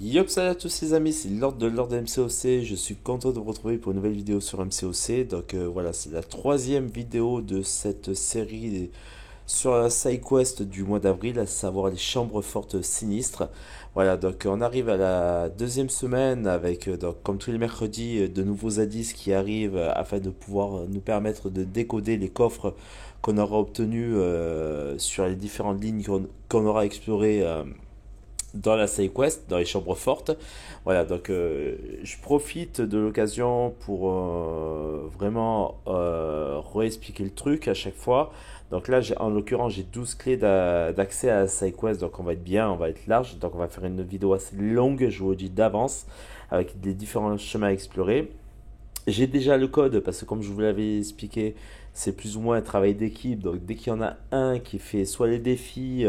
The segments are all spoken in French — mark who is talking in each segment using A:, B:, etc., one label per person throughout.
A: Yop, salut à tous les amis, c'est Lord de MCOC. Je suis content de vous retrouver pour une nouvelle vidéo sur MCOC. Voilà, c'est la troisième vidéo de cette série sur la side quest du mois d'avril, à savoir les chambres fortes sinistres. Voilà, on arrive à la deuxième semaine avec, comme tous les mercredis, de nouveaux indices qui arrivent afin de pouvoir nous permettre de décoder les coffres qu'on aura obtenus sur les différentes lignes qu'on aura explorées dans la side quest, dans les chambres fortes. Voilà, je profite de l'occasion pour vraiment réexpliquer le truc à chaque fois. Donc là, en l'occurrence, j'ai 12 clés d'accès à la side quest, donc on va être bien, on va être large. Donc on va faire une vidéo assez longue, je vous le dis d'avance, avec des différents chemins à explorer. J'ai déjà le code parce que comme je vous l'avais expliqué, c'est plus ou moins un travail d'équipe. Donc dès qu'il y en a un qui fait soit les défis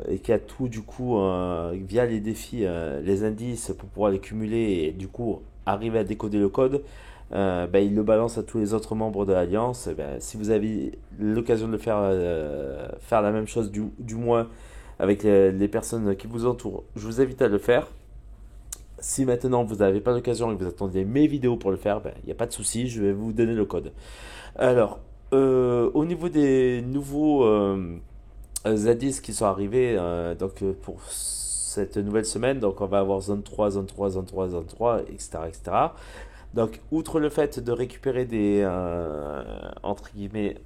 A: et qui a tout du coup via les défis, les indices pour pouvoir les cumuler et du coup arriver à décoder le code, il le balance à tous les autres membres de l'Alliance. Si vous avez l'occasion de le faire, faire la même chose du moins avec les personnes qui vous entourent, je vous invite à le faire. Si maintenant vous n'avez pas l'occasion et que vous attendez mes vidéos pour le faire, il n'y a pas de souci, je vais vous donner le code. Alors, au niveau des nouveaux zadis qui sont arrivés pour cette nouvelle semaine, donc on va avoir zone 3, zone 3, zone 3, zone 3, etc. etc. Donc, outre le fait de récupérer des, entre guillemets,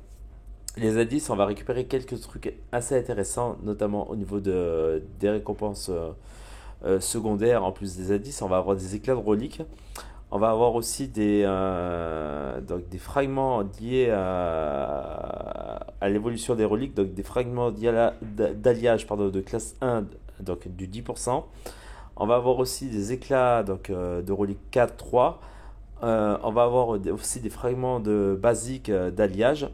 A: les zadis, on va récupérer quelques trucs assez intéressants, notamment au niveau des récompenses secondaires. En plus des indices, on va avoir des éclats de reliques. On va avoir aussi des fragments liés à l'évolution des reliques, donc des fragments d'alliage de classe 1, donc du 10%. On va avoir aussi des éclats de reliques 4, 3. On va avoir aussi des fragments de basiques d'alliage.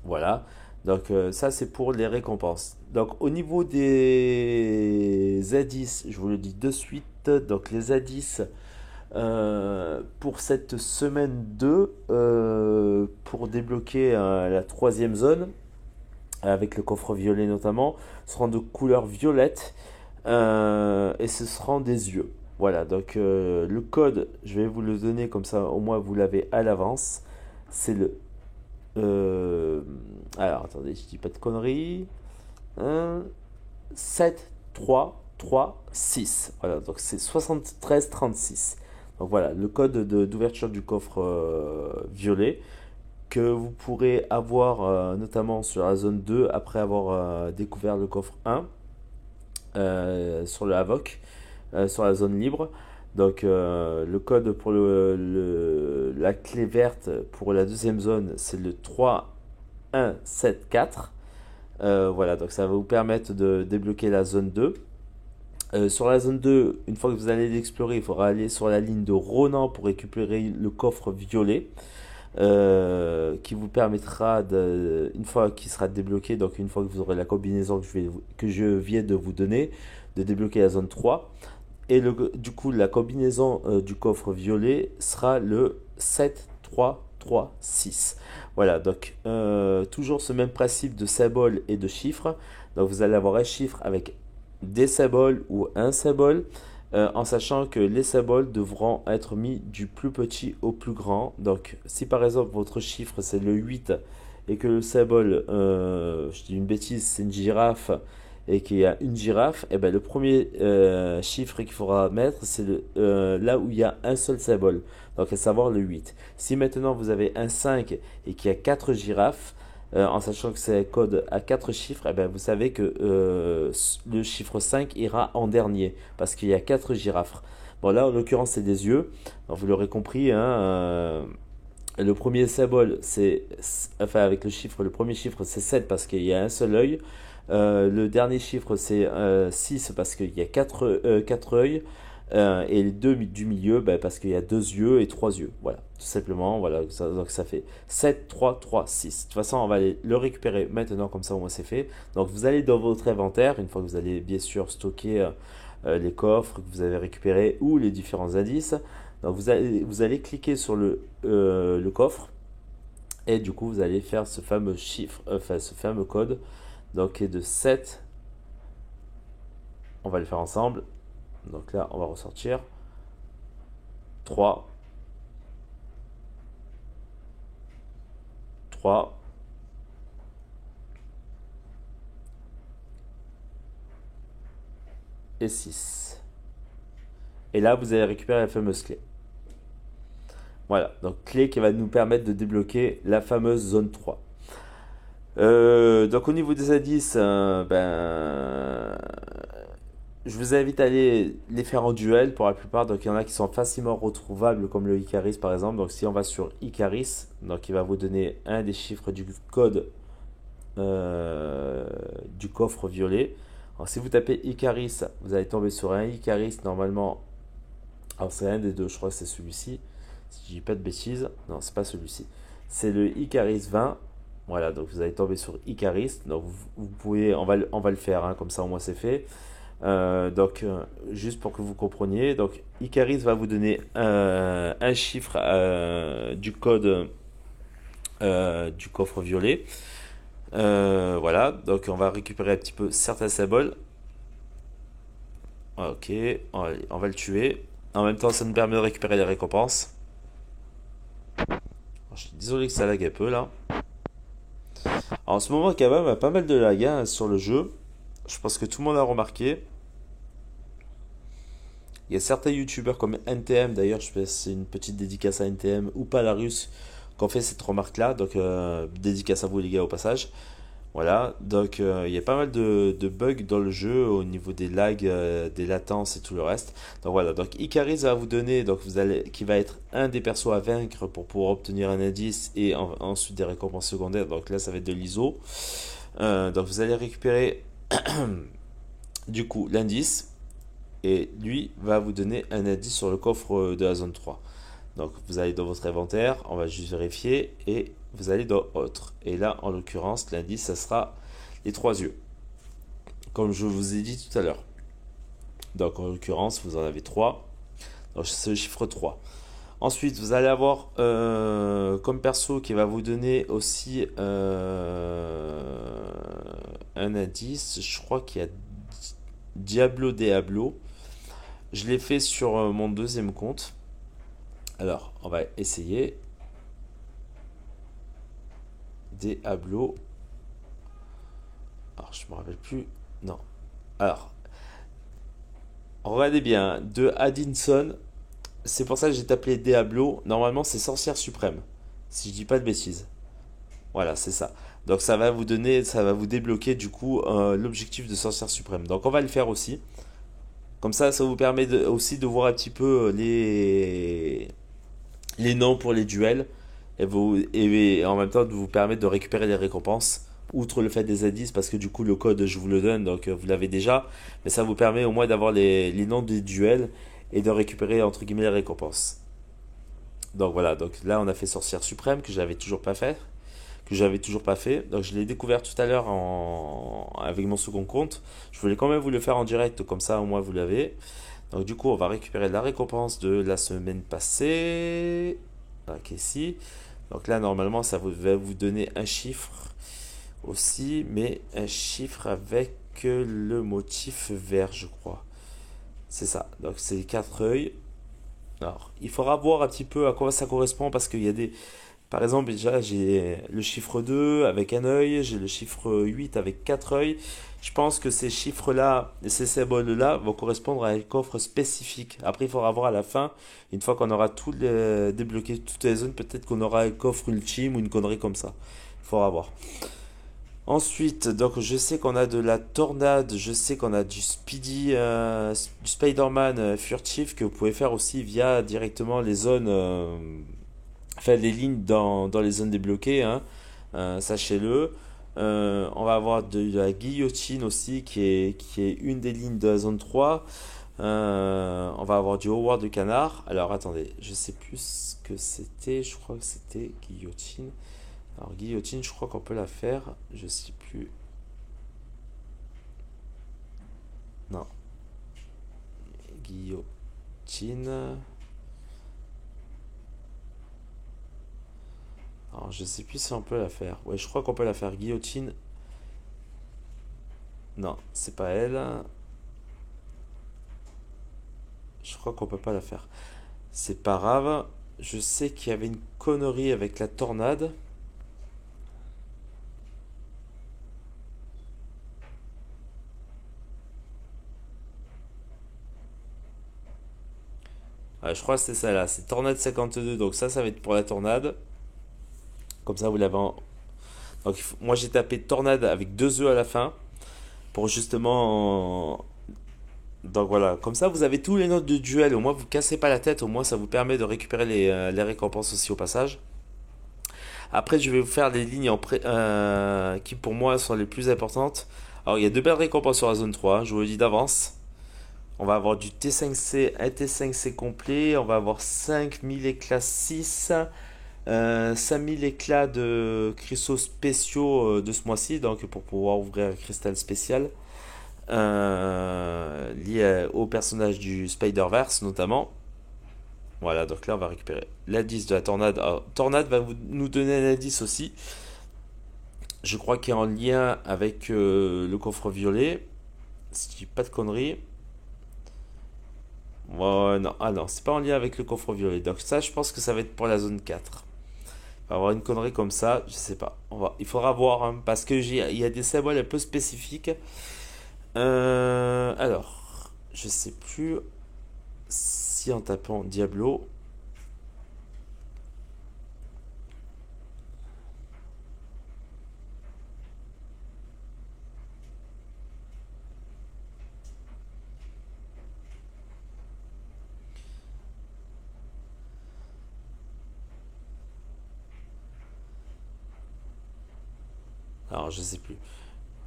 A: Voilà. Ça c'est pour les récompenses. Donc au niveau des indices, je vous le dis de suite. Donc les indices pour cette semaine 2, pour débloquer la troisième zone, avec le coffre violet notamment, seront de couleur violette et ce seront des yeux. Voilà, le code, je vais vous le donner comme ça, au moins vous l'avez à l'avance. C'est le euh, alors, attendez, je dis pas de conneries. 7, 3, 3, 6. Voilà, donc c'est 73 36. Donc voilà, le code d'ouverture du coffre violet que vous pourrez avoir notamment sur la zone 2 après avoir découvert le coffre 1 sur le Havoc, sur la zone libre. Le code pour la clé verte pour la deuxième zone, c'est le 3 1 7 4. Voilà, donc ça va vous permettre de débloquer la zone 2. Sur la zone 2, une fois que vous allez l'explorer, il faudra aller sur la ligne de Ronan pour récupérer le coffre violet. Qui vous permettra, une fois qu'il sera débloqué, donc une fois que vous aurez la combinaison que je viens de vous donner, de débloquer la zone 3. Et du coup, la combinaison du coffre violet sera le 7, 3, 3, 6. Voilà, toujours ce même principe de symbole et de chiffres. Donc vous allez avoir un chiffre avec des symboles ou un symbole, en sachant que les symboles devront être mis du plus petit au plus grand. Donc si par exemple votre chiffre c'est le 8 et que le symbole, je dis une bêtise, c'est une girafe et qu'il y a une girafe, et ben le premier chiffre qu'il faudra mettre, c'est là où il y a un seul symbole, donc à savoir le 8. Si maintenant vous avez un 5 et qu'il y a 4 girafes, en sachant que c'est un code à 4 chiffres, et ben vous savez que le chiffre 5 ira en dernier, parce qu'il y a 4 girafes. Bon là, en l'occurrence, c'est des yeux. Alors, vous l'aurez compris, hein, le premier symbole, enfin avec le chiffre, le premier chiffre c'est 7 parce qu'il y a un seul œil. Le dernier chiffre c'est 6 parce qu'il y a 4 œils. Et les deux du milieu parce qu'il y a 2 yeux et 3 yeux. Voilà, tout simplement. Voilà, donc ça fait 7, 3, 3, 6. De toute façon, on va aller le récupérer maintenant, comme ça au moins c'est fait. Donc vous allez dans votre inventaire, une fois que vous allez bien sûr stocker les coffres que vous avez récupérés ou les différents indices. Donc vous allez cliquer sur le coffre et du coup vous allez faire ce fameux chiffre, enfin ce fameux code, donc qui est de 7, On va le faire ensemble. Donc là, on va ressortir. 3, 3, et 6. Et là, vous allez récupérer la fameuse clé. Voilà, donc clé qui va nous permettre de débloquer la fameuse zone 3. Donc au niveau des indices, je vous invite à aller les faire en duel pour la plupart. Donc il y en a qui sont facilement retrouvables comme le Icaris par exemple. Donc si on va sur Icaris, donc il va vous donner un des chiffres du code du coffre violet. Alors si vous tapez Icaris, vous allez tomber sur un Icaris normalement. Alors c'est un des deux, je crois que c'est celui-ci. Si je dis pas de bêtises, non c'est pas celui-ci. C'est le Icaris 20. Voilà, donc vous allez tomber sur Icaris. Donc vous pouvez, on va le faire, hein, comme ça au moins c'est fait. Juste pour que vous compreniez, donc Icaris va vous donner un chiffre du code du coffre violet. Voilà, donc on va récupérer un petit peu certains symboles. Ok, on va le tuer. En même temps, ça nous permet de récupérer les récompenses. Alors, je suis désolé que ça lag un peu là. Alors, en ce moment, quand même, il y a pas mal de lag hein, sur le jeu. Je pense que tout le monde a remarqué. Il y a certains youtubeurs comme NTM, d'ailleurs, je fais c'est une petite dédicace à NTM ou Palarus qui ont fait cette remarque-là. Donc, dédicace à vous les gars au passage. Voilà, donc il y a pas mal de bugs dans le jeu au niveau des lags, des latences et tout le reste. Donc voilà, donc Icaris va vous donner, donc qui va être un des persos à vaincre pour pouvoir obtenir un indice et ensuite des récompenses secondaires. Donc là, ça va être de l'ISO. Donc vous allez récupérer du coup l'indice et lui va vous donner un indice sur le coffre de la zone 3. Donc vous allez dans votre inventaire, on va juste vérifier et vous allez dans autre. Et là, en l'occurrence, l'indice, ça sera les trois yeux, comme je vous ai dit tout à l'heure. Donc en l'occurrence, vous en avez trois. Donc c'est le chiffre 3. Ensuite, vous allez avoir comme perso qui va vous donner aussi un indice. Je crois qu'il y a Diablo Diablo. Je l'ai fait sur mon deuxième compte. Alors, on va essayer. Diablo. Alors, je me rappelle plus. Non. Alors, regardez bien. De Addinson. C'est pour ça que j'ai appelé Diablo. Normalement, c'est sorcière suprême. Si je dis pas de bêtises. Voilà, c'est ça. Donc, ça va vous donner, ça va vous débloquer du coup l'objectif de sorcière suprême. Donc, on va le faire aussi. Comme ça vous permet aussi de voir un petit peu les noms pour les duels et en même temps de vous permettre de récupérer les récompenses outre le fait des indices parce que du coup le code je vous le donne donc vous l'avez déjà mais ça vous permet au moins d'avoir les noms des duels et de récupérer entre guillemets les récompenses. Donc voilà, donc là on a fait sorcière suprême que j'avais toujours pas fait. Donc je l'ai découvert tout à l'heure avec mon second compte. Je voulais quand même vous le faire en direct, comme ça au moins vous l'avez. Donc du coup on va récupérer la récompense de la semaine passée. Ok, ici. Donc là normalement ça va vous donner un chiffre aussi, mais un chiffre avec le motif vert je crois. C'est ça, donc c'est 4 œils. Alors il faudra voir un petit peu à quoi ça correspond parce qu'il y a des, par exemple, déjà, j'ai le chiffre 2 avec un œil, j'ai le chiffre 8 avec 4 œils. Je pense que ces chiffres-là et ces symboles-là vont correspondre à un coffre spécifique. Après, il faudra voir à la fin, une fois qu'on aura débloqué toutes les zones, peut-être qu'on aura un coffre ultime ou une connerie comme ça. Il faudra voir. Ensuite, donc je sais qu'on a de la tornade, je sais qu'on a du Speedy, du Spider-Man furtif que vous pouvez faire aussi via directement les zones. Enfin, les lignes dans les zones débloquées, hein, sachez-le. On va avoir de la guillotine aussi, qui est une des lignes de la zone 3. On va avoir du Howard de canard. Alors attendez, je sais plus ce que c'était. Je crois que c'était guillotine. Alors guillotine, je crois qu'on peut la faire. Je sais plus. Non. Guillotine. Alors, je sais plus si on peut la faire. Ouais, je crois qu'on peut la faire. Guillotine. Non, c'est pas elle. Je crois qu'on peut pas la faire. C'est pas grave. Je sais qu'il y avait une connerie avec la tornade. Ouais, je crois que c'est ça là. C'est tornade 52. Donc ça va être pour la tornade. Comme ça, vous l'avez en... Donc moi j'ai tapé tornade avec deux E à la fin. Pour justement... Donc voilà, comme ça vous avez tous les notes de duel, au moins vous cassez pas la tête, au moins ça vous permet de récupérer les récompenses aussi au passage. Après je vais vous faire les lignes qui pour moi sont les plus importantes. Alors il y a deux belles récompenses sur la zone 3, hein, je vous le dis d'avance. On va avoir du T5C, un T5C complet, on va avoir 5000 éclats 6, 5000 éclats de cristaux spéciaux de ce mois-ci, donc pour pouvoir ouvrir un cristal spécial. Lié au personnage du Spider-Verse notamment. Voilà, donc là on va récupérer l'indice de la tornade. Alors, tornade va nous donner un indice aussi. Je crois qu'il est en lien avec le coffre violet. Si je dis pas de conneries. Ouais, non, ah non, c'est pas en lien avec le coffre violet. Donc ça, je pense que ça va être pour la zone 4. Il va y avoir une connerie comme ça, je sais pas. Il faudra voir, hein, parce que il y a des symboles un peu spécifiques. Alors, je sais plus si en tapant Diablo. Alors, je sais plus.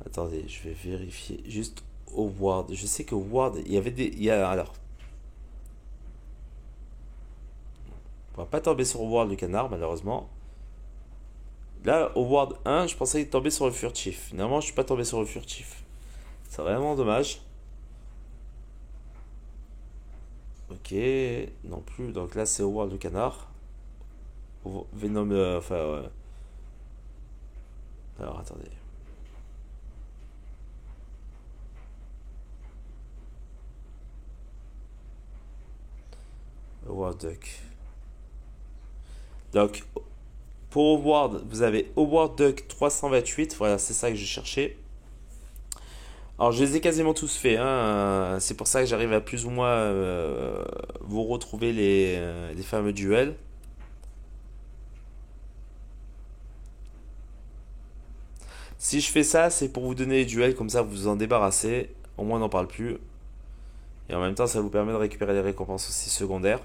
A: Attendez, je vais vérifier. Juste Howard. Je sais que Howard, il y avait des. Alors, on va pas tomber sur Howard le canard, malheureusement. Là, Howard 1, je pensais tomber sur le furtif. Finalement, je suis pas tombé sur le furtif. C'est vraiment dommage. Ok, non plus. Donc là, c'est Howard le canard. Venom, enfin, alors, attendez. Howard Duck. Donc, pour Howard, vous avez Howard Duck 328. Voilà, c'est ça que je cherchais. Alors, je les ai quasiment tous faits, hein. C'est pour ça que j'arrive à plus ou moins vous retrouver les fameux duels. Si je fais ça, c'est pour vous donner les duels, comme ça vous vous en débarrassez. Au moins, on n'en parle plus. Et en même temps, ça vous permet de récupérer les récompenses aussi secondaires.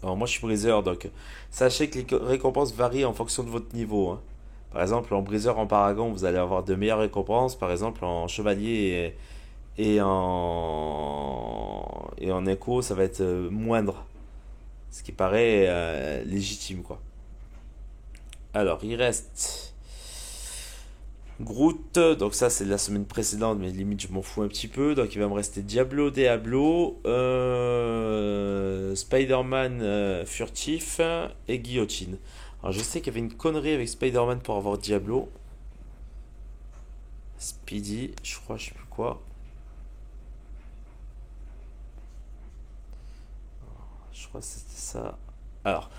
A: Alors, moi, je suis briseur, donc sachez que les récompenses varient en fonction de votre niveau, hein. Par exemple, en briseur, en paragon, vous allez avoir de meilleures récompenses. Par exemple, en chevalier et en écho, ça va être moindre. Ce qui paraît légitime, quoi. Alors, il reste Groot, donc ça c'est de la semaine précédente, mais limite je m'en fous un petit peu. Donc il va me rester Diablo, Spider-Man furtif et Guillotine. Alors je sais qu'il y avait une connerie avec Spider-Man pour avoir Diablo. Speedy, je crois, je sais plus quoi. Je crois que c'était ça. Alors,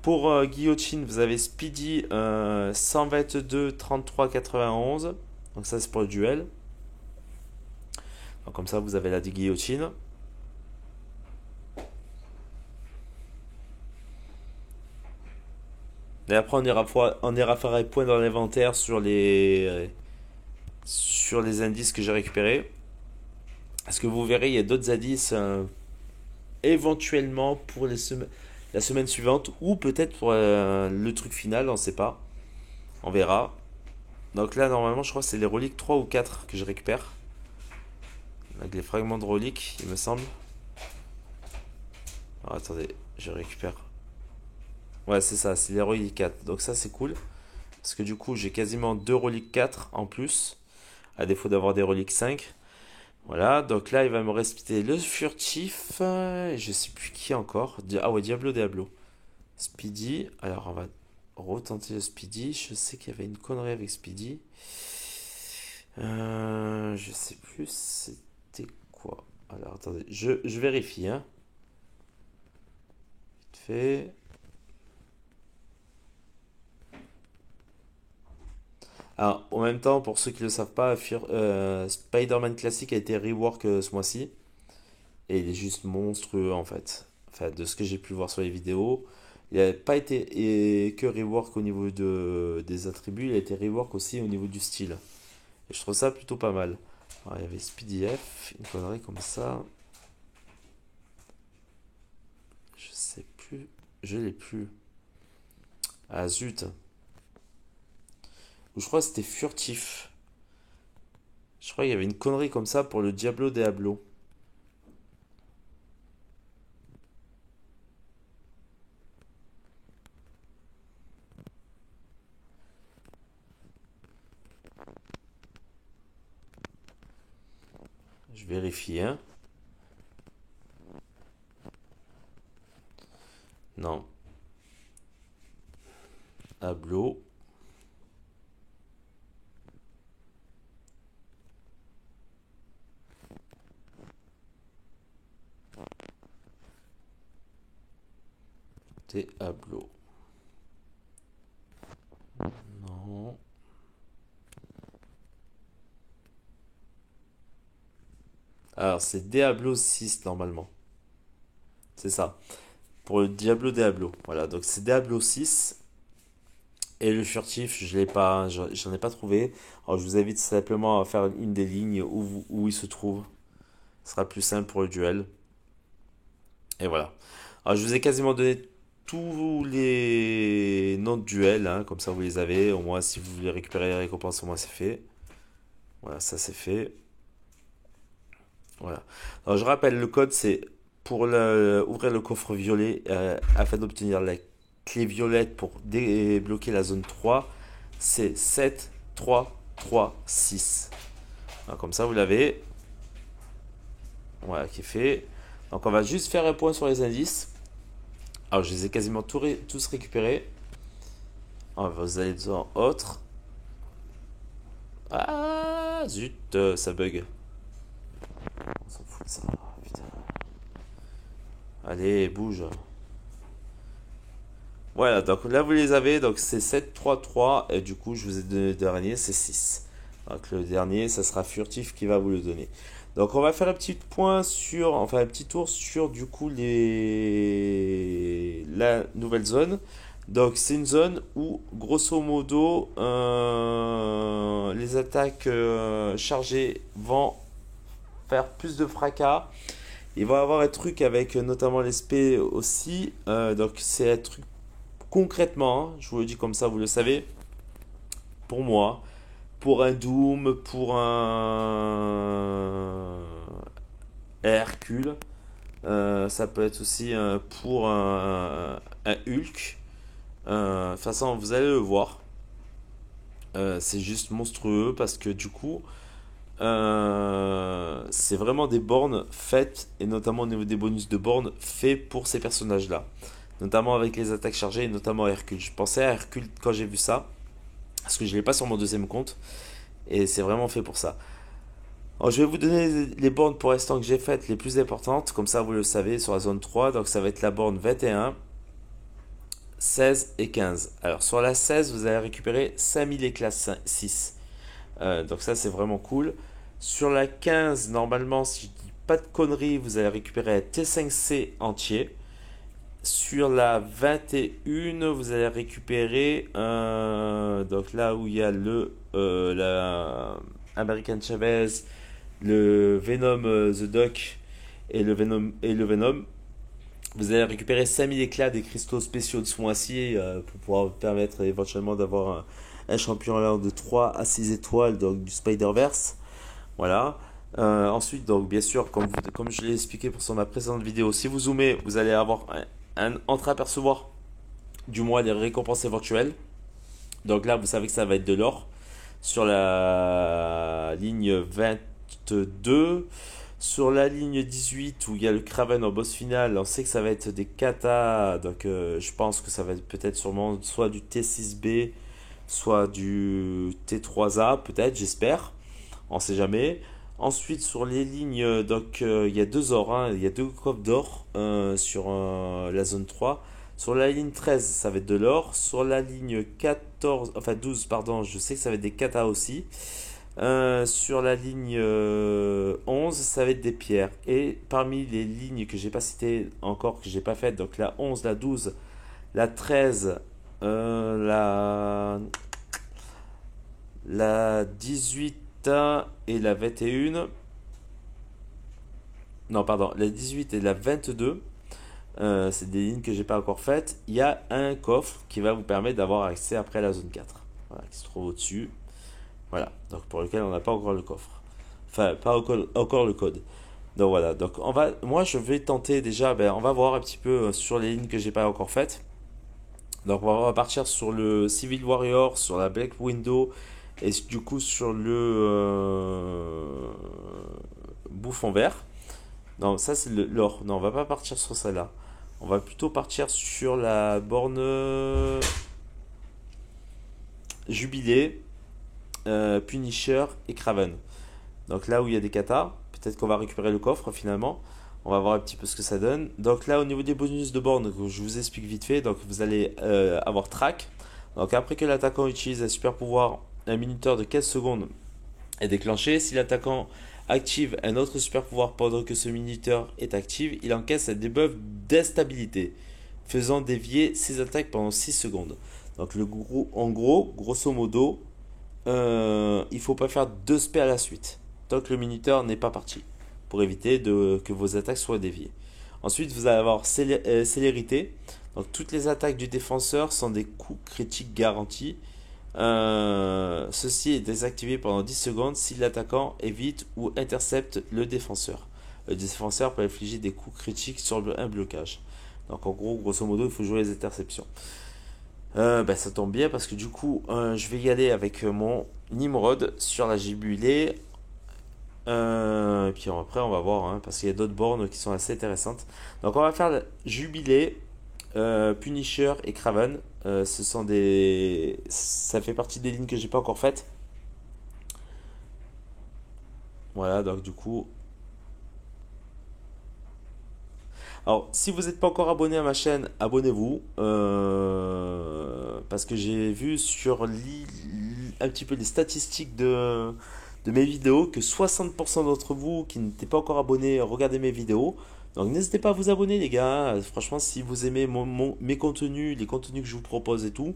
A: pour Guillotine, vous avez Speedy 122 33 91. Donc ça c'est pour le duel. Donc comme ça vous avez la guillotine. Et après on ira faire un point dans l'inventaire sur les indices que j'ai récupérés. Parce que vous verrez, il y a d'autres indices éventuellement pour la semaine suivante ou peut-être pour le truc final, on ne sait pas. On verra. Donc là, normalement, je crois que c'est les reliques 3 ou 4 que je récupère. Avec les fragments de reliques, il me semble. Alors, attendez, je récupère. Ouais, c'est ça, c'est les reliques 4. Donc ça, c'est cool. Parce que du coup, j'ai quasiment 2 reliques 4 en plus. À défaut d'avoir des reliques 5. Voilà, donc là, il va me rester le furtif. Je sais plus qui encore. Ah ouais, Diablo. Speedy. Alors, on va retenter le Speedy. Je sais qu'il y avait une connerie avec Speedy. Je sais plus c'était quoi. Alors, attendez, je vérifie, hein. Vite fait. Alors, en même temps, pour ceux qui ne le savent pas, Spider-Man classique a été rework ce mois-ci. Et il est juste monstrueux en fait. Enfin, de ce que j'ai pu voir sur les vidéos. Il n'a pas été que rework au niveau des attributs, il a été rework aussi au niveau du style. Et je trouve ça plutôt pas mal. Alors, il y avait SpeedyF, une connerie comme ça. Je sais plus. Je l'ai plus. Ah zut. Ou je crois que c'était furtif. Je crois qu'il y avait une connerie comme ça pour le Diablo. Je vérifie, hein. Non. Diablo. Diablo. Non. Alors, c'est Diablo 6 normalement. C'est ça. Pour le Diablo. Voilà, donc c'est Diablo 6. Et le furtif, je l'ai pas, j'en ai pas trouvé. Alors, je vous invite simplement à faire une des lignes où il se trouve. Ce sera plus simple pour le duel. Et voilà. Alors, je vous ai quasiment donné tous les noms de duels, hein, comme ça vous les avez. Au moins, si vous voulez récupérer les récompenses, au moins c'est fait. Voilà, ça c'est fait. Voilà. Alors, je rappelle, le code c'est pour ouvrir le coffre violet afin d'obtenir la clé violette pour débloquer la zone 3. C'est 7 3 3 6. Alors, comme ça, vous l'avez. Voilà, qui est fait. Donc, on va juste faire un point sur les indices. Alors, je les ai quasiment tous récupérés. Alors, vous allez dans autre. Ah, zut, ça bug. On s'en fout de ça. Putain. Allez, bouge. Voilà, donc là vous les avez, donc c'est 7 3 3 et du coup je vous ai donné le dernier, c'est 6. Donc le dernier, ça sera Furtif qui va vous le donner. Donc on va faire un petit point sur, enfin un petit tour sur du coup la nouvelle zone. Donc c'est une zone où grosso modo les attaques chargées vont faire plus de fracas. Il va y avoir un truc avec notamment l'esprit aussi. Donc c'est un truc concrètement, hein, je vous le dis comme ça, vous le savez, pour moi, pour un Doom, pour un Hercule, ça peut être aussi pour un Hulk. De toute façon, vous allez le voir. C'est juste monstrueux parce que du coup, c'est vraiment des bornes faites, et notamment au niveau des bonus de bornes, faits pour ces personnages-là. Notamment avec les attaques chargées, et notamment Hercule. Je pensais à Hercule quand j'ai vu ça, parce que je ne l'ai pas sur mon deuxième compte, et c'est vraiment fait pour ça. Alors, je vais vous donner les bornes pour l'instant que j'ai faites les plus importantes, comme ça vous le savez, sur la zone 3. Donc ça va être la borne 21, 16 et 15. Alors sur la 16, vous allez récupérer 5000 éclats 6. Donc ça c'est vraiment cool. Sur la 15, normalement, si je dis pas de conneries, vous allez récupérer un T5C entier. Sur la 21, vous allez récupérer donc là où il y a la American Chavez, le Venom The Duck et le Venom. Vous allez récupérer 5000 éclats des cristaux spéciaux de ce mois-ci pour pouvoir permettre éventuellement d'avoir un champion de 3 à 6 étoiles donc du Spider-Verse. Voilà. Ensuite, donc bien sûr, comme je l'ai expliqué sur ma précédente vidéo, si vous zoomez, vous allez avoir un entreapercevoir du mois des récompenses éventuelles. Donc là, vous savez que ça va être de l'or sur la ligne 22. Sur la ligne 18 où il y a le Kraven en boss final, on sait que ça va être des katas. Donc je pense que ça va être peut-être sûrement soit du T6B, soit du T3A, peut-être, j'espère. On sait jamais. Ensuite, sur les lignes, il y a deux ors, hein, il y a deux coffres d'or sur la zone 3. Sur la ligne 13, ça va être de l'or. Sur la ligne 14, enfin 12, pardon, je sais que ça va être des katas aussi. Sur la ligne 11, ça va être des pierres. Et parmi les lignes que j'ai pas citées encore, que j'ai pas faites, donc la 11, la 12, la 13, la 18 et la 21. Non, pardon, la 18 et la 22. C'est des lignes que j'ai pas encore faites. Il y a un coffre qui va vous permettre d'avoir accès après à la zone 4. Voilà, qui se trouve au-dessus. Voilà, donc pour lequel on n'a pas encore le coffre. Enfin, pas encore le code. Donc voilà, donc moi je vais tenter déjà, on va voir un petit peu sur les lignes que j'ai pas encore faites. Donc on va partir sur le Civil Warrior, sur la Black Widow et du coup sur le Bouffon Vert. Non, ça c'est l'or. Non, on va pas partir sur celle-là. On va plutôt partir sur la borne Jubilé, Punisher et Craven. Donc là où il y a des katas, peut-être qu'on va récupérer le coffre finalement. On va voir un petit peu ce que ça donne. Donc là au niveau des bonus de borne, je vous explique vite fait. Donc vous allez avoir track. Donc après que l'attaquant utilise un super pouvoir, un minuteur de 15 secondes est déclenché. Si l'attaquant active un autre super pouvoir pendant que ce minuteur est actif, il encaisse un debuff d'instabilité, faisant dévier ses attaques pendant 6 secondes. Donc en gros, grosso modo, il faut pas faire deux spés à la suite, tant que le minuteur n'est pas parti, pour éviter que vos attaques soient déviées. Ensuite, vous allez avoir célérité. Donc toutes les attaques du défenseur sont des coups critiques garantis. Ceci est désactivé pendant 10 secondes si l'attaquant évite ou intercepte le défenseur. Le défenseur peut infliger des coups critiques sur un blocage. Donc en gros, grosso modo, il faut jouer les interceptions. Ça tombe bien parce que du coup, je vais y aller avec mon Nimrod sur la gibulée. Et puis après, on va voir, hein, parce qu'il y a d'autres bornes qui sont assez intéressantes. Donc on va faire le Jubilé, Punisher et Craven. Ça fait partie des lignes que j'ai pas encore faites. Voilà, donc du coup. Alors, si vous n'êtes pas encore abonné à ma chaîne, abonnez-vous. Parce que j'ai vu sur un petit peu les statistiques de mes vidéos que 60% d'entre vous qui n'étaient pas encore abonnés regardaient mes vidéos. Donc n'hésitez pas à vous abonner les gars. Franchement, si vous aimez mes contenus, les contenus que je vous propose et tout,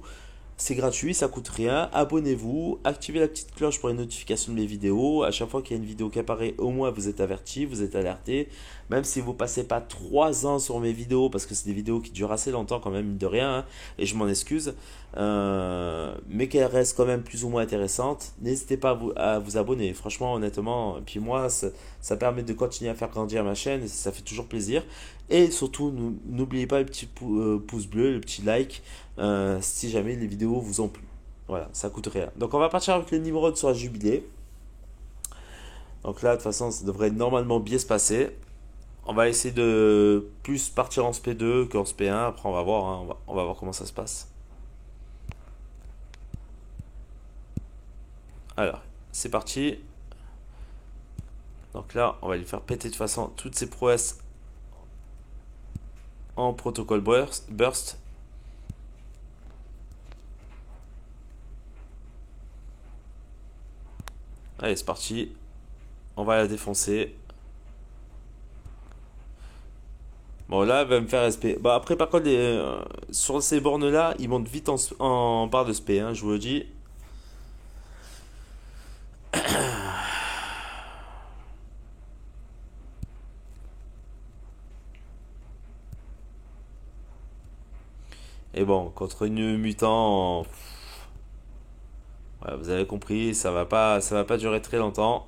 A: c'est gratuit, ça coûte rien. Abonnez-vous, activez la petite cloche pour les notifications de mes vidéos. À chaque fois qu'il y a une vidéo qui apparaît, au moins vous êtes averti, vous êtes alerté. Même si vous passez pas 3 ans sur mes vidéos, parce que c'est des vidéos qui durent assez longtemps quand même, mine de rien, hein, et je m'en excuse, mais qu'elles restent quand même plus ou moins intéressantes, n'hésitez pas à vous abonner. Franchement, honnêtement, puis moi, ça permet de continuer à faire grandir ma chaîne et ça fait toujours plaisir. Et surtout, n'oubliez pas le petit pouce bleu, le petit like, si jamais les vidéos vous ont plu. Voilà, ça coûte rien. Donc on va partir avec le Nimrod sur la jubilé. Donc là, de toute façon, ça devrait normalement bien se passer. On va essayer de plus partir en SP2 qu'en SP1. Après, on va voir, hein, on va voir comment ça se passe. Alors, c'est parti. Donc là, on va lui faire péter de toute façon toutes ses prouesses en protocole burst. Allez, c'est parti. On va la défoncer. Bon, là, elle va me faire SP. Bon, après, par contre, sur ces bornes-là, ils montent vite en barre de SP, hein, je vous le dis. Et bon, contre une mutant, ouais, vous avez compris, ça va pas durer très longtemps.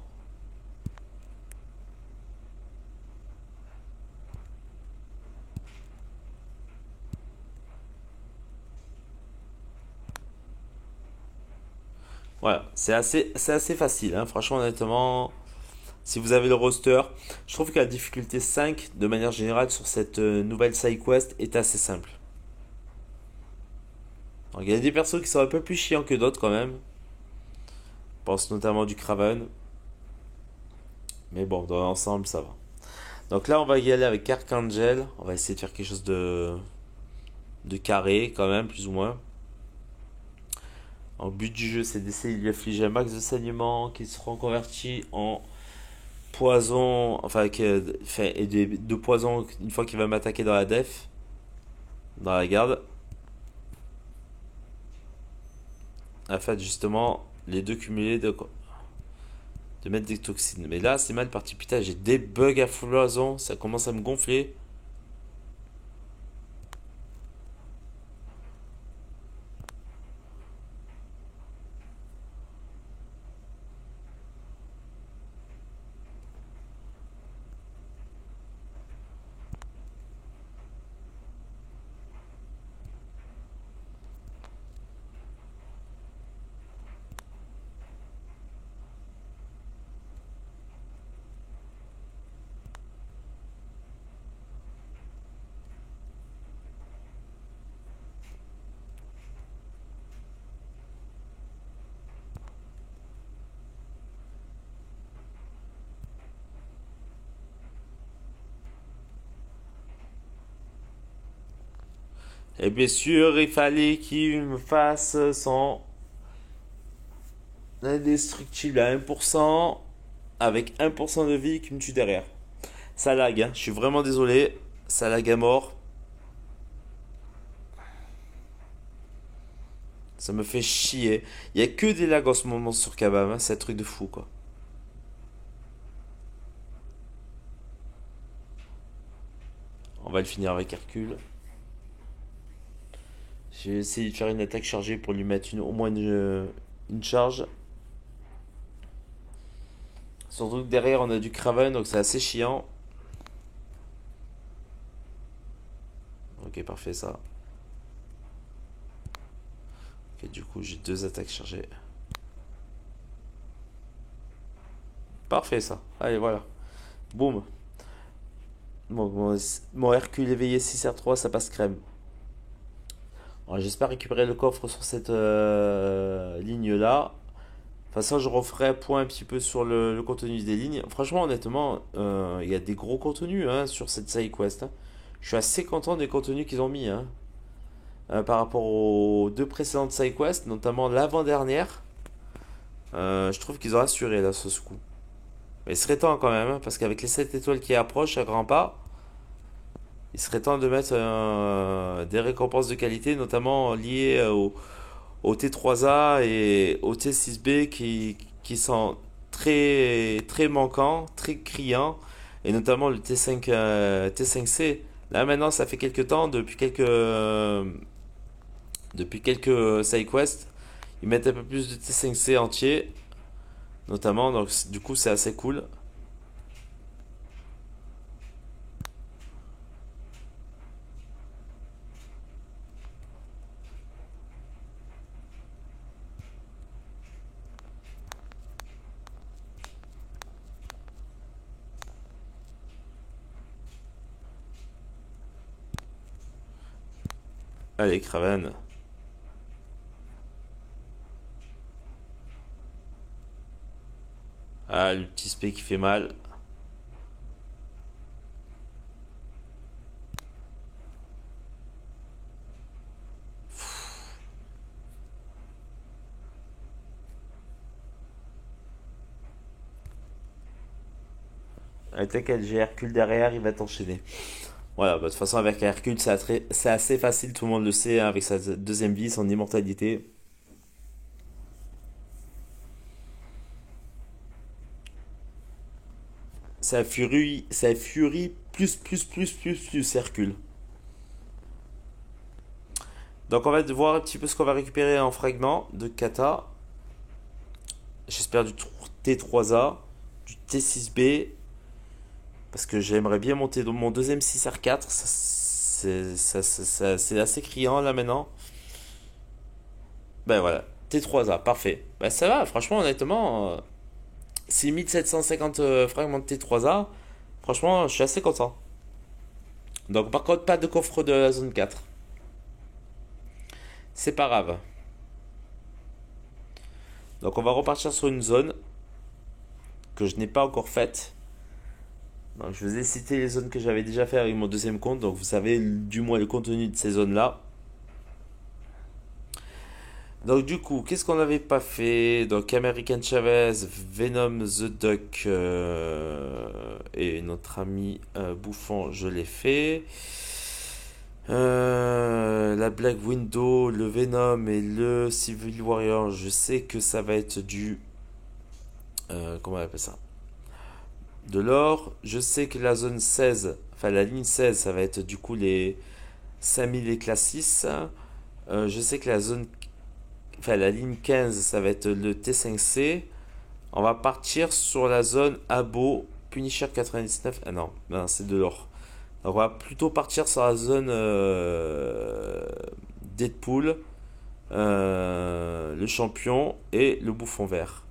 A: Voilà, c'est assez facile, hein. Franchement, honnêtement, si vous avez le roster, je trouve que la difficulté 5, de manière générale, sur cette nouvelle side quest est assez simple. Donc, il y a des persos qui sont un peu plus chiants que d'autres quand même. Je pense notamment du Craven. Mais bon, dans l'ensemble, ça va. Donc là, on va y aller avec Archangel. On va essayer de faire quelque chose de carré, quand même, plus ou moins. Le but du jeu, c'est d'essayer de lui infliger un max de saignement qui seront convertis en poison, enfin, et de poison une fois qu'il va m'attaquer dans la def, dans la garde. Afin justement, les deux cumulés de mettre des toxines. Mais là, c'est mal parti. Putain, j'ai des bugs à foison, ça commence à me gonfler. Et bien sûr, il fallait qu'il me fasse son indestructible à 1% avec 1% de vie qui me tue derrière. Ça lag, hein. Je suis vraiment désolé. Ça lag à mort. Ça me fait chier. Il y a que des lags en ce moment sur Kabam, hein. C'est un truc de fou, quoi. On va le finir avec Hercule. J'ai essayé de faire une attaque chargée pour lui mettre au moins une charge. Surtout que derrière on a du Kraven, donc c'est assez chiant. Ok, parfait ça. Ok, du coup j'ai deux attaques chargées. Parfait ça. Allez, voilà. Boum. Mon Hercule éveillé 6R3, ça passe crème. Alors, j'espère récupérer le coffre sur cette ligne là. De toute façon, je referai point un petit peu sur le contenu des lignes. Franchement, honnêtement, il y a des gros contenus hein, sur cette side quest, hein. Je suis assez content des contenus qu'ils ont mis hein, par rapport aux deux précédentes side quests, notamment l'avant-dernière. Je trouve qu'ils ont assuré là sur ce coup. Mais il serait temps quand même, hein, parce qu'avec les 7 étoiles qui approchent à grands pas, il serait temps de mettre des récompenses de qualité, notamment liées au T3A et au T6B qui sont très, très manquants, très criants, et notamment le T5, T5C. Là maintenant, ça fait quelques temps, depuis quelques side quests, ils mettent un peu plus de T5C entier, notamment, donc du coup c'est assez cool. Allez, Kraven. Ah, le petit spé qui fait mal. T'inquiète, j'ai Hercule derrière, il va t'enchaîner. Voilà, bah, de toute façon, avec Hercule, c'est assez facile, tout le monde le sait, hein, avec sa deuxième vie, son immortalité. C'est la furie plus Hercule. Donc, on va voir un petit peu ce qu'on va récupérer en fragments de kata. J'espère du T3A, du T6B, parce que j'aimerais bien monter dans mon deuxième 6R4. C'est assez criant là maintenant. Ben voilà, T3A, parfait. Ben ça va, franchement, honnêtement, c'est 1750 fragments de T3A. Franchement, je suis assez content. Donc, par contre, pas de coffre de la zone 4. C'est pas grave. Donc, on va repartir sur une zone que je n'ai pas encore faite. Donc, je vous ai cité les zones que j'avais déjà fait avec mon deuxième compte, donc vous savez du moins le contenu de ces zones-là. Donc du coup, qu'est-ce qu'on n'avait pas fait? Donc American Chavez, Venom the Duck et notre ami Bouffon, je l'ai fait. La Black Widow, le Venom et le Civil Warrior, je sais que ça va être du... comment on appelle ça? De l'or. Je sais que la zone 16, enfin la ligne 16, ça va être du coup les 5000 et classe 6. Je sais que la zone... Enfin la ligne 15, ça va être le T5C. On va partir sur la zone Abo, Punisher 99. Ah non, non c'est de l'or. On va plutôt partir sur la zone Deadpool, le champion et le bouffon vert.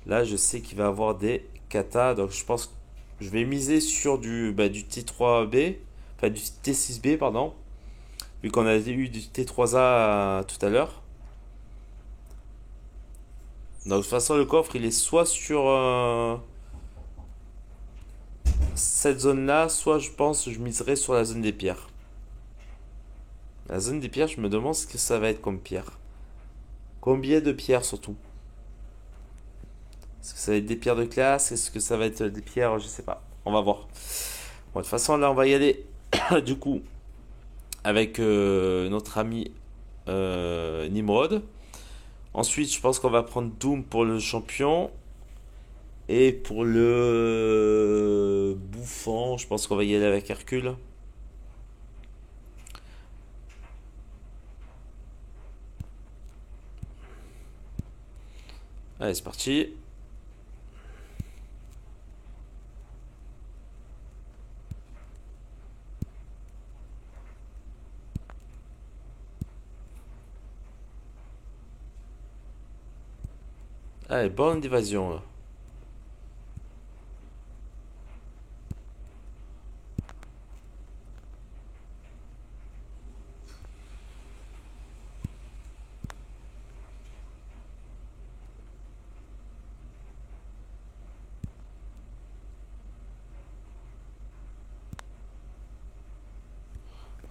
A: Là, je sais qu'il va avoir des katas, donc je pense que je vais miser sur du T3B, enfin du T6B, pardon, vu qu'on a eu du T3A tout à l'heure. Donc, de toute façon, le coffre, il est soit sur cette zone-là, soit je pense je miserai sur la zone des pierres. La zone des pierres, je me demande ce que ça va être comme pierre. Combien de pierres surtout? Est-ce que ça va être des pierres de classe? Est-ce que ça va être des pierres? Je sais pas. On va voir. Bon, de toute façon, là, on va y aller du coup avec notre ami Nimrod. Ensuite, je pense qu'on va prendre Doom pour le champion. Et pour le bouffon, je pense qu'on va y aller avec Hercule. Allez, c'est parti. Allez, bonne d'évasion là.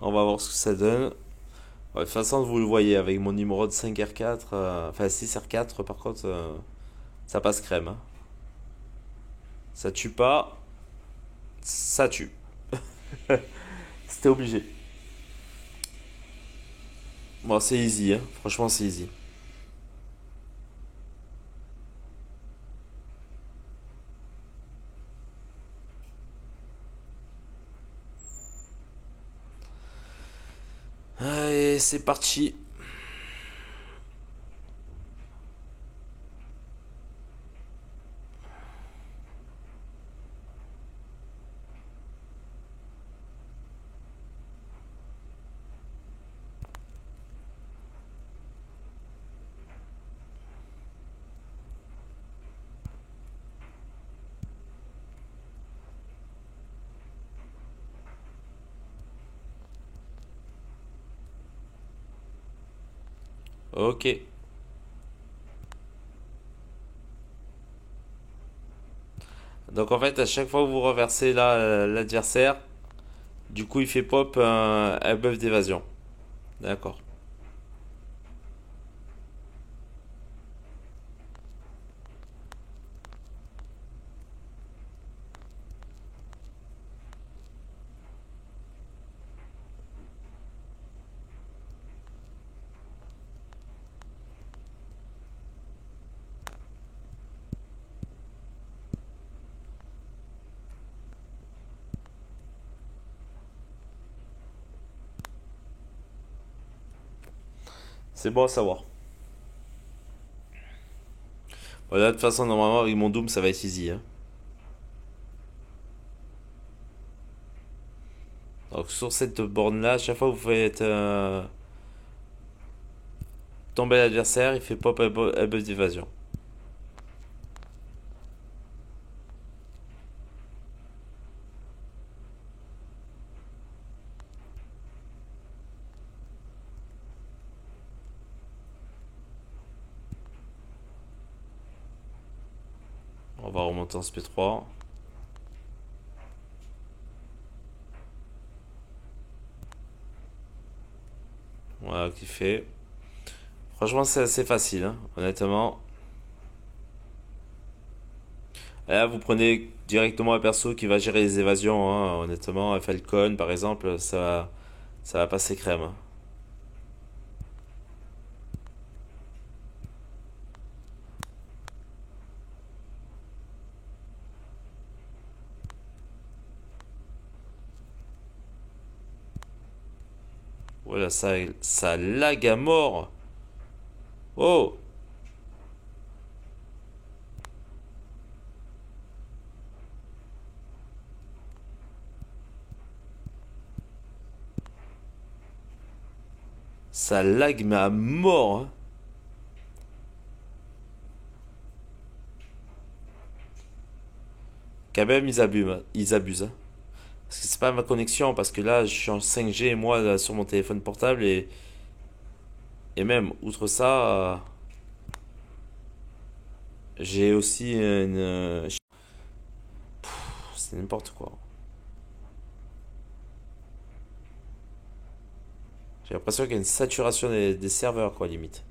A: On va voir ce que ça donne. Ouais, de toute façon, vous le voyez avec mon numéro de 5R4, enfin 6R4 par contre, ça passe crème, hein. Ça tue pas, ça tue. C'était obligé. Bon, c'est easy, hein. Franchement, c'est easy. Allez, c'est parti. Ok. Donc en fait, à chaque fois que vous reversez là l'adversaire, du coup il fait pop un buff d'évasion. D'accord. C'est bon à savoir. Voilà, de toute façon, normalement, avec mon Doom, ça va être easy, hein. Donc sur cette borne-là, à chaque fois que vous faites tomber l'adversaire, il fait pop un buff d'évasion. On va remonter en SP3. Voilà, qui fait. Franchement, c'est assez facile, hein, honnêtement. Et là, vous prenez directement un perso qui va gérer les évasions, hein, honnêtement. Falcon, par exemple, ça va passer crème, hein. Voilà, ça lag à mort. Oh! Ça lag mais à mort, hein. Quand même, ils abusent, hein. Parce que c'est pas ma connexion, parce que là, je suis en 5G, moi, là, sur mon téléphone portable, et même, outre ça, j'ai aussi c'est n'importe quoi. J'ai l'impression qu'il y a une saturation des serveurs, quoi, limite.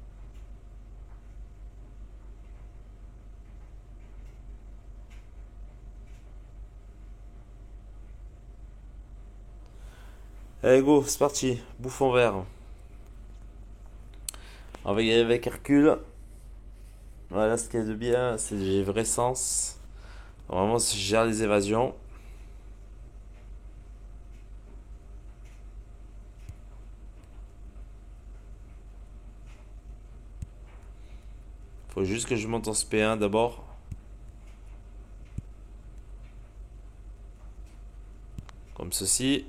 A: Allez, go, c'est parti. Bouffon vert. On va y aller avec Hercule. Voilà, ce qu'il y a de bien, c'est que j'ai vrai sens. Normalement, si je gère les évasions. Faut juste que je monte en SP1 d'abord. Comme ceci.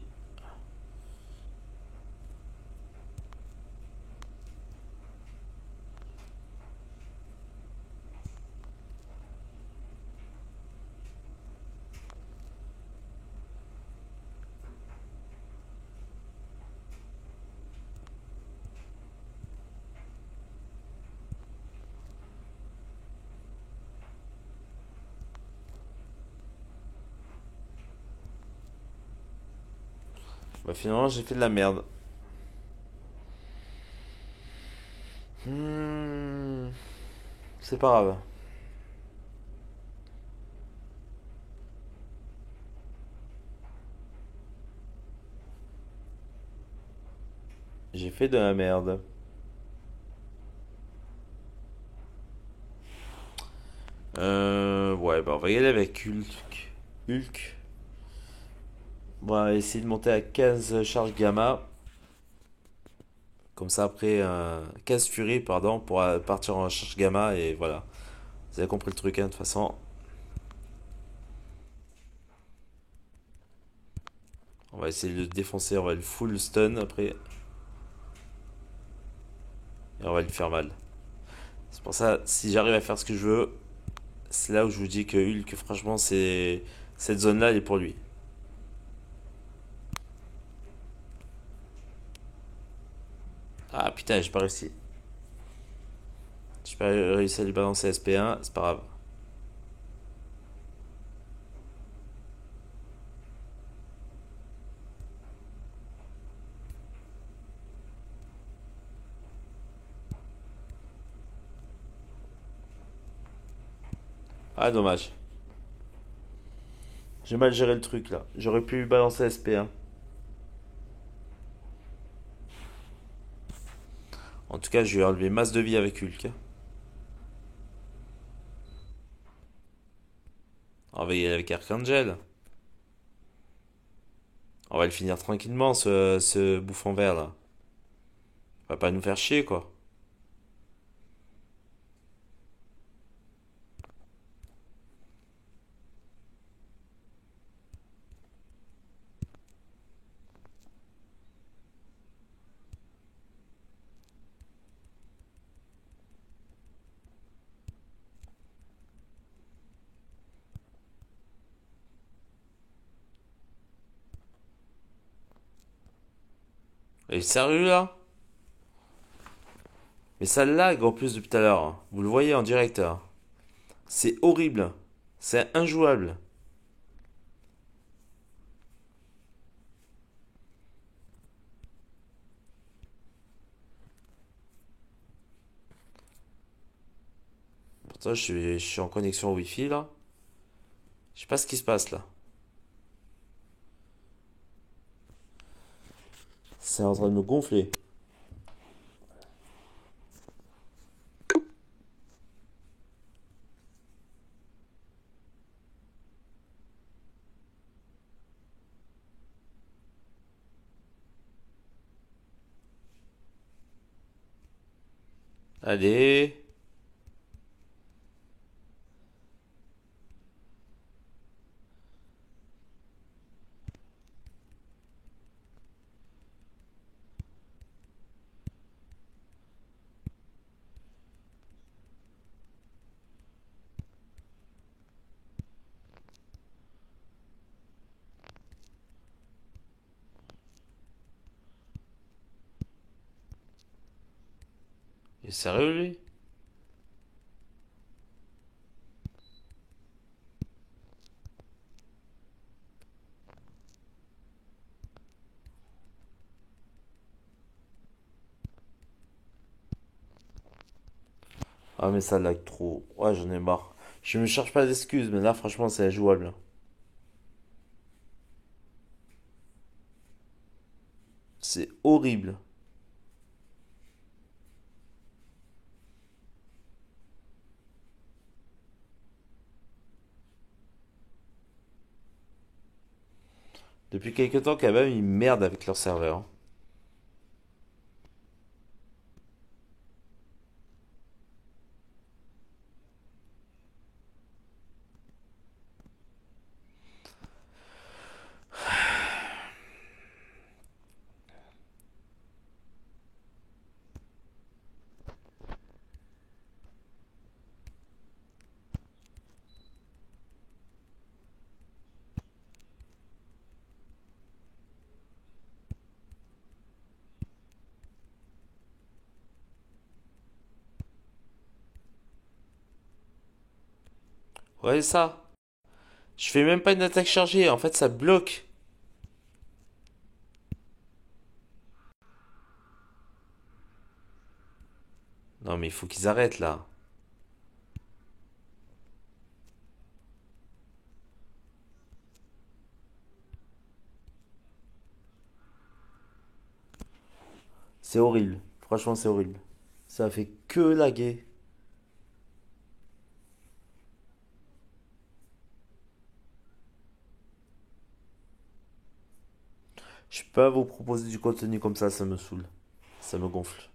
A: Bah, finalement, j'ai fait de la merde. Hmm, c'est pas grave. J'ai fait de la merde. Ouais, bah on va y aller avec Hulk. Hulk. Bon, on va essayer de monter à 15 charges gamma. Comme ça, après, 15 furies, pardon, pour partir en charge gamma. Et voilà. Vous avez compris le truc, hein, de toute façon. On va essayer de le défoncer. On va le full stun après. Et on va lui faire mal. C'est pour ça, si j'arrive à faire ce que je veux, c'est là où je vous dis que Hulk, franchement, c'est cette zone-là, elle est pour lui. Ah putain, j'ai pas réussi. J'ai pas réussi à lui balancer SP1, c'est pas grave. Ah, dommage. J'ai mal géré le truc là. J'aurais pu balancer SP1. En tout cas, je lui ai enlevé masse de vie avec Hulk, hein. On va y aller avec Archangel. On va le finir tranquillement, ce bouffon vert là. On va pas nous faire chier quoi. Et sérieux là? Mais ça lag en plus depuis tout à l'heure, hein. Vous le voyez en direct, hein. C'est horrible. C'est injouable. Pourtant, je suis en connexion Wi-Fi là. Je sais pas ce qui se passe là. C'est en train de me gonfler. Allez. Il est sérieux lui? Ah mais ça lag trop. Ouais, j'en ai marre. Je me cherche pas d'excuses, mais là franchement c'est injouable. C'est horrible. Depuis quelques temps quand même, ils merdent avec leur serveur. Ouais, ça. Je fais même pas une attaque chargée, en fait ça bloque. Non mais il faut qu'ils arrêtent là. C'est horrible. Franchement c'est horrible. Ça fait que laguer. Je peux pas vous proposer du contenu comme ça me saoule. Ça me gonfle.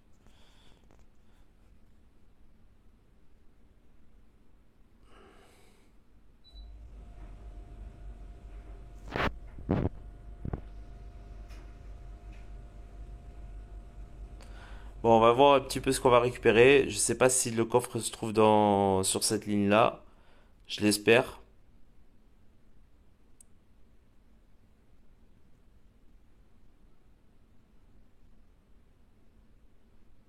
A: Bon, on va voir un petit peu ce qu'on va récupérer. Je sais pas si le coffre se trouve sur cette ligne-là. Je l'espère.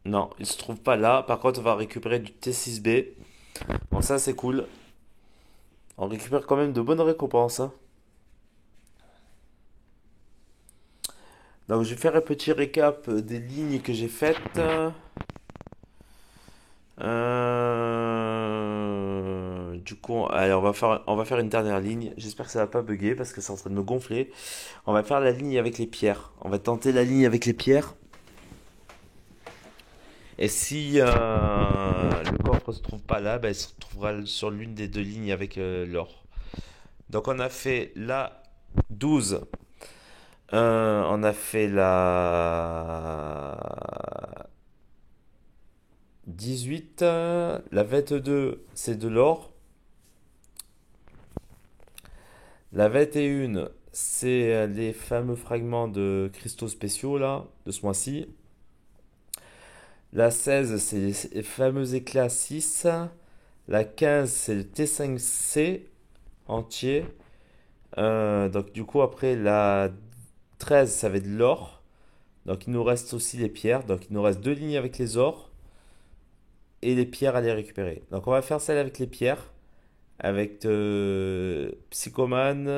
A: Non, il se trouve pas là. Par contre, on va récupérer du T6B. Bon, ça c'est cool. On récupère quand même de bonnes récompenses, hein. Donc, je vais faire un petit récap des lignes que j'ai faites. Du coup, allez, on va faire une dernière ligne. J'espère que ça va pas bugger parce que c'est en train de me gonfler. On va faire la ligne avec les pierres. On va tenter la ligne avec les pierres. Et si le coffre se trouve pas là, ben, il se trouvera sur l'une des deux lignes avec l'or. Donc on a fait la 12. On a fait la 18. La 22, c'est de l'or. La 21, c'est les fameux fragments de cristaux spéciaux là, de ce mois-ci. La 16, c'est les fameux éclats 6. La 15, c'est le T5C entier. Donc du coup, après la 13, ça va être de l'or. Donc il nous reste aussi les pierres. Donc il nous reste deux lignes avec les ors et les pierres à les récupérer. Donc on va faire celle avec les pierres. Avec Psychoman,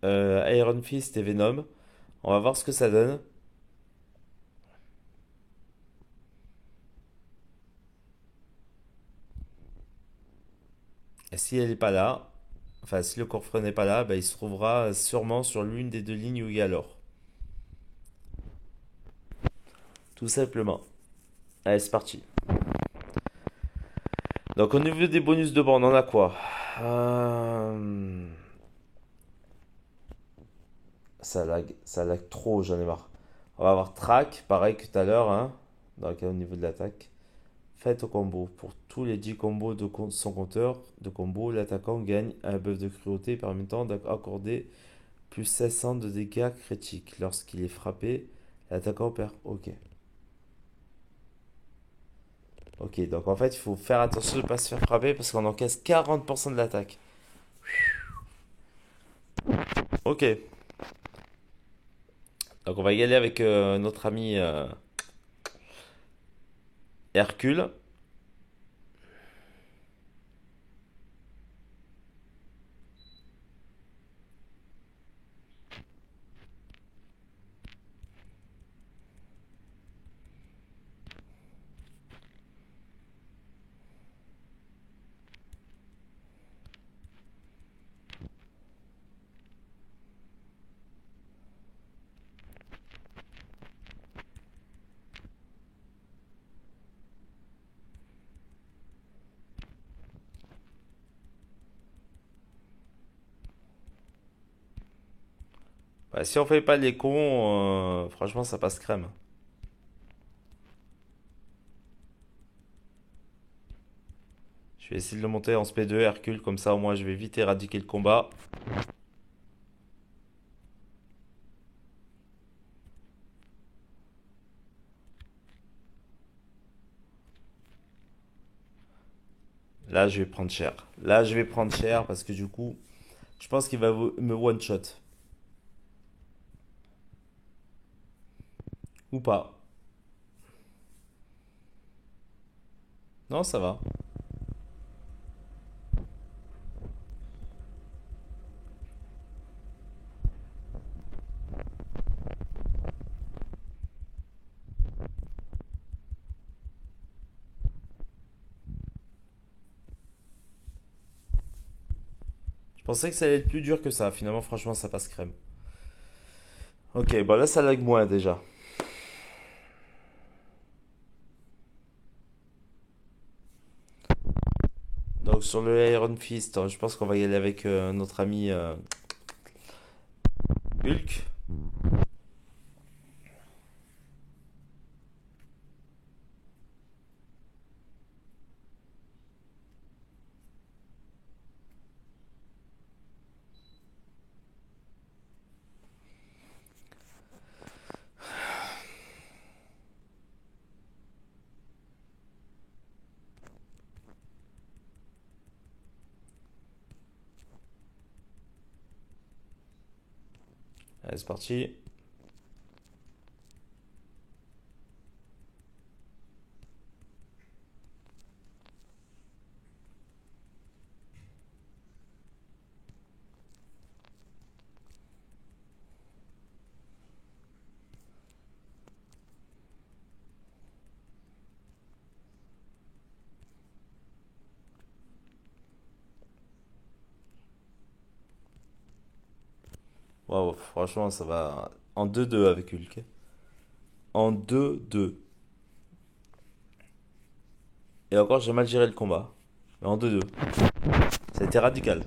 A: Iron Fist et Venom. On va voir ce que ça donne. Et si elle n'est pas là, enfin si le coffre n'est pas là, bah, il se trouvera sûrement sur l'une des deux lignes où il y a l'or. Tout simplement. Allez, c'est parti. Donc au niveau des bonus de bord, on en a quoi? Euh, ça lag trop, j'en ai marre. On va avoir track, pareil que tout à l'heure, hein, donc au niveau de l'attaque. Faites au combo. Pour tous les 10 combos de son compteur de combo, l'attaquant gagne un buff de cruauté permettant d'accorder plus 700 de dégâts critiques. Lorsqu'il est frappé, l'attaquant perd. Ok. Ok, donc en fait, il faut faire attention de ne pas se faire frapper parce qu'on encaisse 40% de l'attaque. Ok, donc on va y aller avec notre ami Hercule. Bah, si on fait pas les cons, franchement, ça passe crème. Je vais essayer de le monter en SP2 Hercule, comme ça au moins je vais vite éradiquer le combat. Là, je vais prendre cher. Là, je vais prendre cher parce que du coup, je pense qu'il va me one-shot. Ou pas. Non, ça va. Je pensais que ça allait être plus dur que ça. Finalement, franchement, ça passe crème. Ok, bon là, ça lag moins déjà. Donc sur le Iron Fist, je pense qu'on va y aller avec notre ami Hulk. Allez, c'est parti. Waouh, franchement, ça va en 2-2 avec Hulk. En 2-2. Et encore, j'ai mal géré le combat. Mais en 2-2. Ça a été radical.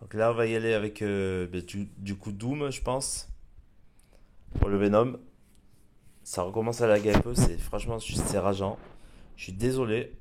A: Donc là, on va y aller avec du coup Doom, je pense. Pour le Venom. Ça recommence à laguer un peu. C'est franchement, c'est rageant. Je suis désolé.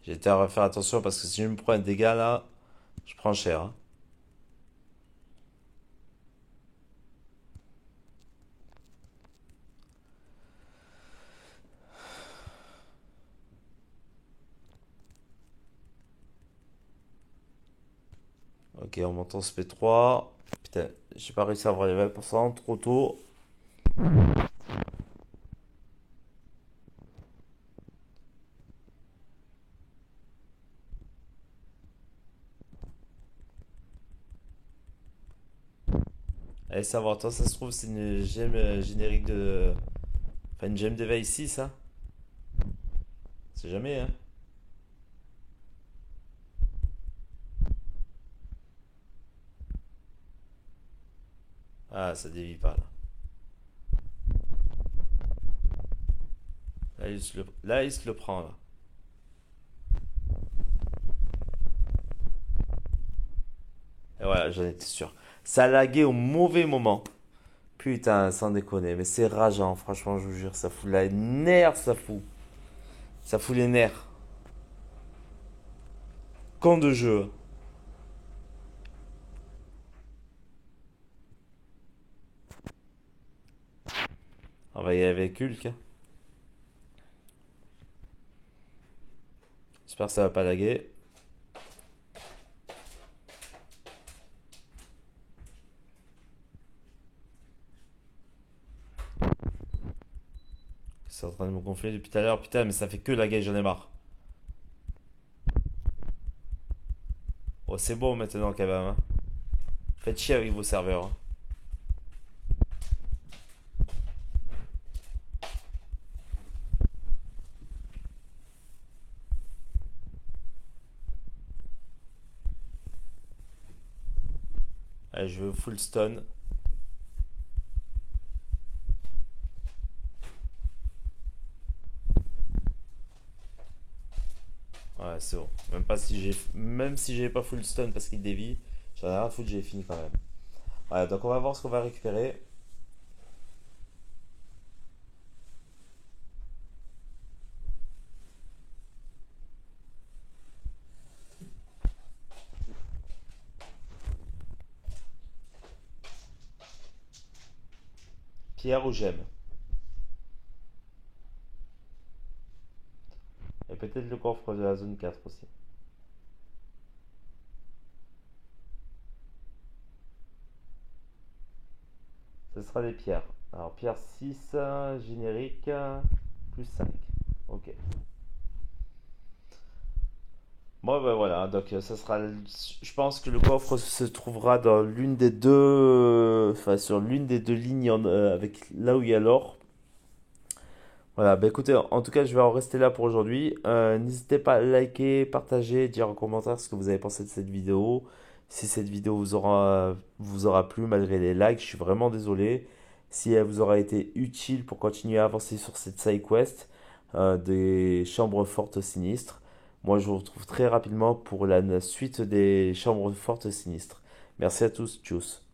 A: J'ai été à faire attention parce que si je me prends un dégât là, je prends cher, hein. Ok, on monte en SP3. Putain, j'ai pas réussi à avoir les 20%, trop tôt. Allez, savoir, toi, ça se trouve, c'est une gemme générique de. Enfin, une gemme d'éveil ici, ça. C'est jamais, hein. Ah, ça dévie pas, là. Là, il se le prend, là. Et voilà, j'en étais sûr. Ça a lagué au mauvais moment. Putain, sans déconner, mais c'est rageant, franchement, je vous jure, ça fout la nerf, ça fout. Ça fout les nerfs. Quand de jeu. On va y aller avec Hulk, hein. J'espère que ça va pas laguer. C'est en train de me gonfler depuis tout à l'heure. Putain, mais ça fait que laguer, j'en ai marre. Oh, c'est bon maintenant quand même, hein. Faites chier avec vos serveurs, hein. Allez, je veux full stun. Ouais, c'est bon. Même si j'ai pas full stun parce qu'il dévie, j'en ai rien à foutre, j'ai fini quand même. Voilà, donc on va voir ce qu'on va récupérer. Pierre ou gemme. Et peut-être le coffre de la zone 4 aussi. Ce sera des pierres. Alors, pierre 6 générique, plus 5. Ok. Bon, ben voilà, donc ça sera. Je pense que le coffre se trouvera dans l'une des deux. Enfin, sur l'une des deux lignes avec là où il y a l'or. Voilà, bah écoutez, en tout cas, je vais en rester là pour aujourd'hui. N'hésitez pas à liker, partager, dire en commentaire ce que vous avez pensé de cette vidéo. Si cette vidéo vous aura plu malgré les likes, je suis vraiment désolé. Si elle vous aura été utile pour continuer à avancer sur cette side quest des chambres fortes sinistres. Moi, je vous retrouve très rapidement pour la suite des chambres fortes sinistres. Merci à tous, tchuss.